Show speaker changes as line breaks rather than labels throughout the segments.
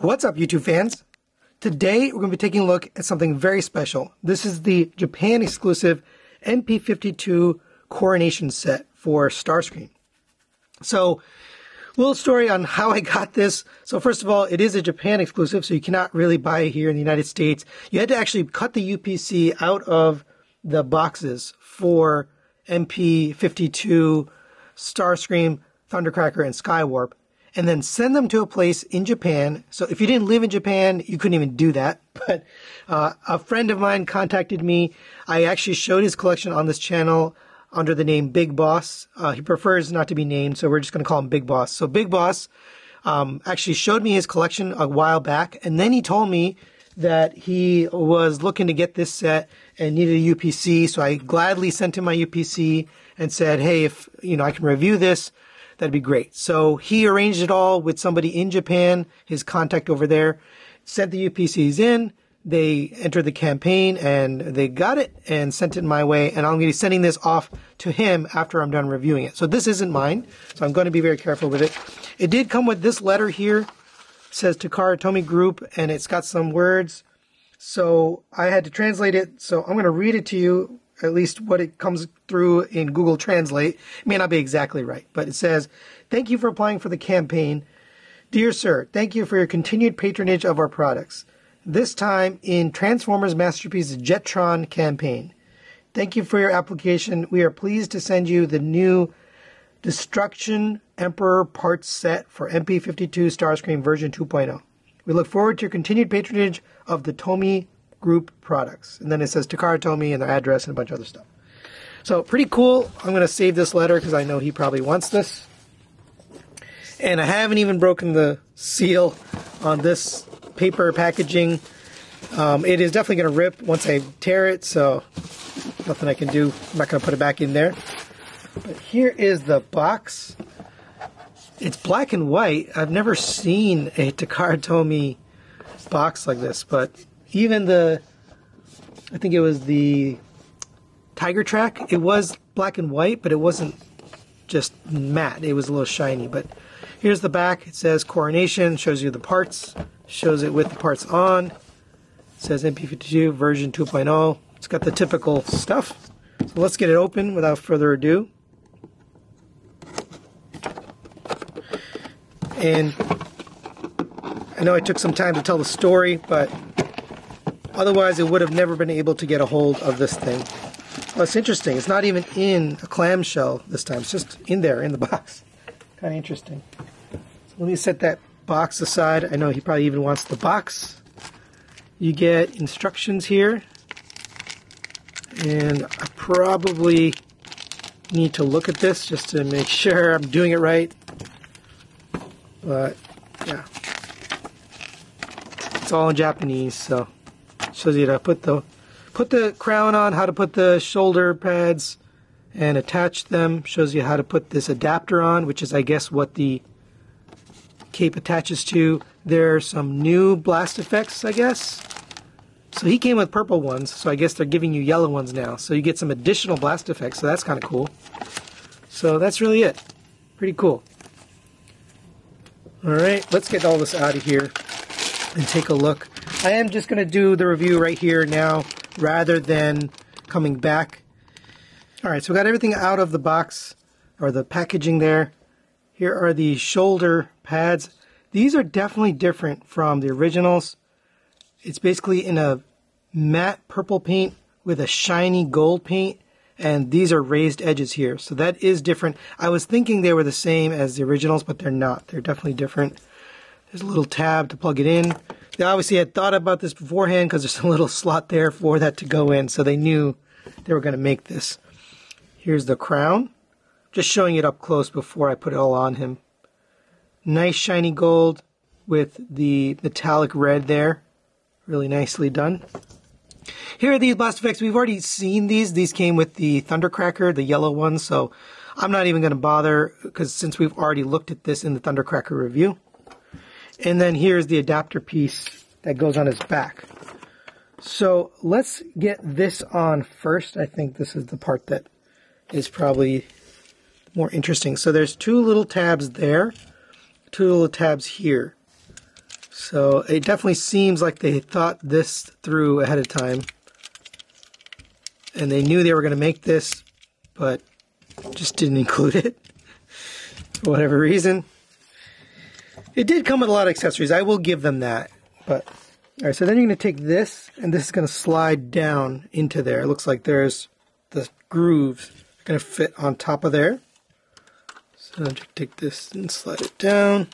What's up, YouTube fans? Today we're going to be taking a look at something very special. This is the Japan exclusive MP-52 Coronation set for Starscream. So, little story on how I got this. So first of all, it is a Japan exclusive, so you cannot really buy it here in the United States. You had to actually cut the UPC out of the boxes for MP-52, Starscream, Thundercracker, and Skywarp, and then send them to a place in Japan. So if you didn't live in Japan, you couldn't even do that. But a friend of mine contacted me. I actually showed his collection on this channel under the name Big Boss. He prefers not to be named, so we're just going to call him Big Boss. So Big Boss actually showed me his collection a while back, and then he told me that he was looking to get this set and needed a UPC. So I gladly sent him my UPC and said, hey, if I can review this, that'd be great. So he arranged it all with somebody in Japan, his contact over there, sent the UPCs in, they entered the campaign, and they got it and sent it my way, and I'm going to be sending this off to him after I'm done reviewing it. So this isn't mine, so I'm going to be very careful with it. It did come with this letter here. It says Takara Tomy Group, and it's got some words. So I had to translate it, so I'm going to read it to you, at least what it comes through in Google Translate. It may not be exactly right, but it says, "Thank you for applying for the campaign. Dear sir, thank you for your continued patronage of our products. This time in Transformers Masterpiece Jetron campaign. Thank you for your application. We are pleased to send you the new Destruction Emperor parts set for MP-52 Starscream version 2.0. We look forward to your continued patronage of the Tomy Group products." And then it says Takara Tomy and their address and a bunch of other stuff. So pretty cool. I'm going to save this letter because I know he probably wants this. And I haven't even broken the seal on this paper packaging. It is definitely going to rip once I tear it, so nothing I can do. I'm not going to put it back in there. But here is the box. It's black and white. I've never seen a Takara Tomy box like this, but even I think it was the Tiger Track, it was black and white, but it wasn't just matte. It was a little shiny. But here's the back. It says Coronation, shows you the parts, shows it with the parts on. It says MP-52 version 2.0. It's got the typical stuff. So let's get it open without further ado. And I know I took some time to tell the story, but otherwise, it would have never been able to get a hold of this thing. Well, it's interesting. It's not even in a clamshell this time. It's just in there, in the box. Kind of interesting. So let me set that box aside. I know he probably even wants the box. You get instructions here. And I probably need to look at this just to make sure I'm doing it right. But, yeah. It's all in Japanese, so shows you to put the crown on, how to put the shoulder pads and attach them. Shows you how to put this adapter on, which is, I guess, what the cape attaches to. There are some new blast effects, I guess. So he came with purple ones, so I guess they're giving you yellow ones now. So you get some additional blast effects, so that's kind of cool. So that's really it. Pretty cool. Alright, let's get all this out of here and take a look. I am just going to do the review right here now rather than coming back. Alright, so we got everything out of the box, or the packaging there. Here are the shoulder pads. These are definitely different from the originals. It's basically in a matte purple paint with a shiny gold paint, and these are raised edges here. So that is different. I was thinking they were the same as the originals, but they're not. They're definitely different. There's a little tab to plug it in. They obviously had thought about this beforehand because there's a little slot there for that to go in, so they knew they were going to make this. Here's the crown. Just showing it up close before I put it all on him. Nice shiny gold with the metallic red there. Really nicely done. Here are these blast effects. We've already seen these. These came with the Thundercracker, the yellow one, so I'm not even going to bother because since we've already looked at this in the Thundercracker review. And then here's the adapter piece that goes on his back. So let's get this on first. I think this is the part that is probably more interesting. So there's two little tabs there, two little tabs here. So it definitely seems like they thought this through ahead of time. And they knew they were going to make this, but just didn't include it for whatever reason. It did come with a lot of accessories. I will give them that. But all right, so then you're going to take this, and this is going to slide down into there. It looks like there's the grooves going to fit on top of there. So I'll just take this and slide it down.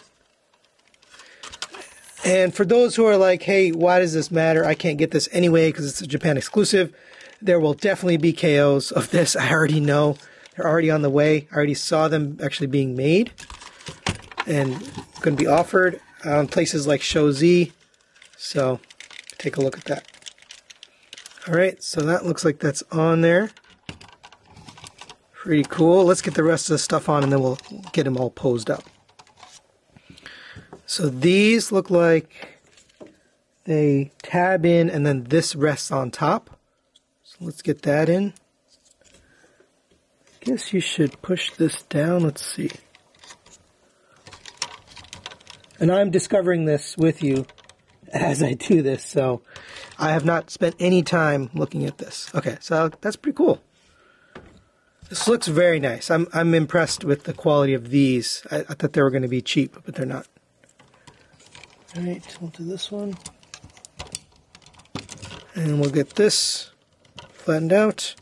And for those who are like, hey, why does this matter? I can't get this anyway because it's a Japan exclusive. There will definitely be KOs of this. I already know. They're already on the way. I already saw them actually being made and going to be offered on places like Show Z. So take a look at that. All right, so that looks like that's on there. Pretty cool. Let's get the rest of the stuff on and then we'll get them all posed up. So these look like they tab in and then this rests on top. So let's get that in. I guess you should push this down. Let's see. And I'm discovering this with you as I do this, so I have not spent any time looking at this. Okay, so that's pretty cool. This looks very nice. I'm impressed with the quality of these. I thought they were going to be cheap, but they're not. All right, we'll do this one. And we'll get this flattened out.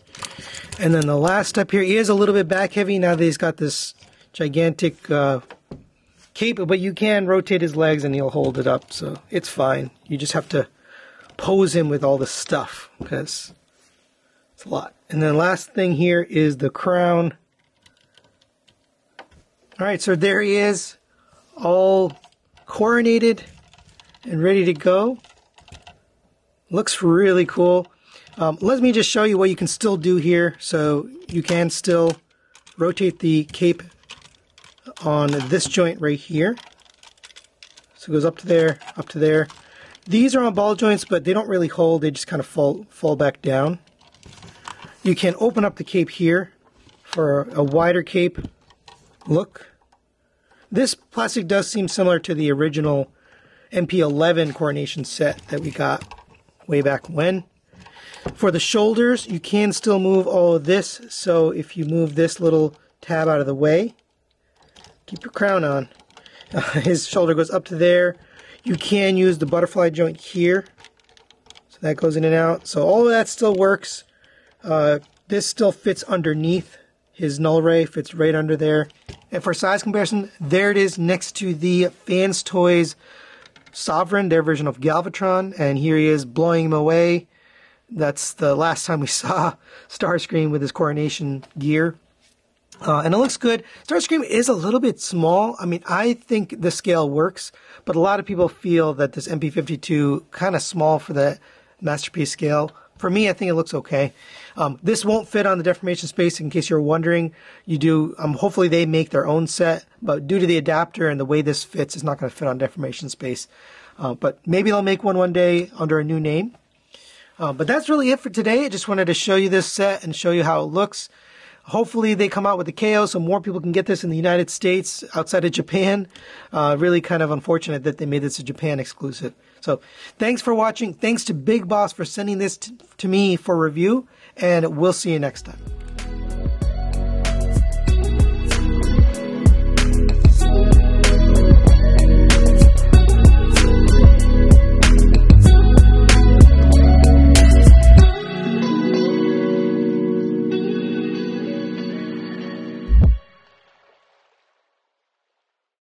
And then the last step here, he is a little bit back heavy now that he's got this gigantic cape, but you can rotate his legs and he'll hold it up, so it's fine. You just have to pose him with all the stuff because it's a lot. And then last thing here is the crown. All right, so there he is, all coronated and ready to go. Looks really cool. Let me just show you what you can still do here. So you can still rotate the cape on this joint right here. So it goes up to there, up to there. These are on ball joints, but they don't really hold. They just kind of fall back down. You can open up the cape here for a wider cape look. This plastic does seem similar to the original MP-11 Coronation set that we got way back when. For the shoulders, you can still move all of this. So if you move this little tab out of the way, keep your crown on. His shoulder goes up to there. You can use the butterfly joint here. So that goes in and out. So all of that still works. This still fits underneath. His null ray fits right under there. And for size comparison, there it is next to the Fans Toys Sovereign, their version of Galvatron. And here he is blowing him away. That's the last time we saw Starscream with his Coronation gear. And it looks good. Starscream is a little bit small. I mean, I think the scale works, but a lot of people feel that this MP-52 kind of small for the Masterpiece scale. For me, I think it looks okay. This won't fit on the deformation space, in case you're wondering. You do. Hopefully they make their own set, but due to the adapter and the way this fits, it's not going to fit on deformation space. But maybe they'll make one day under a new name. But that's really it for today. I just wanted to show you this set and show you how it looks. Hopefully they come out with the KO so more people can get this in the United States outside of Japan. Really kind of unfortunate that they made this a Japan exclusive. So thanks for watching. Thanks to Big Boss for sending this to me for review, and we'll see you next time.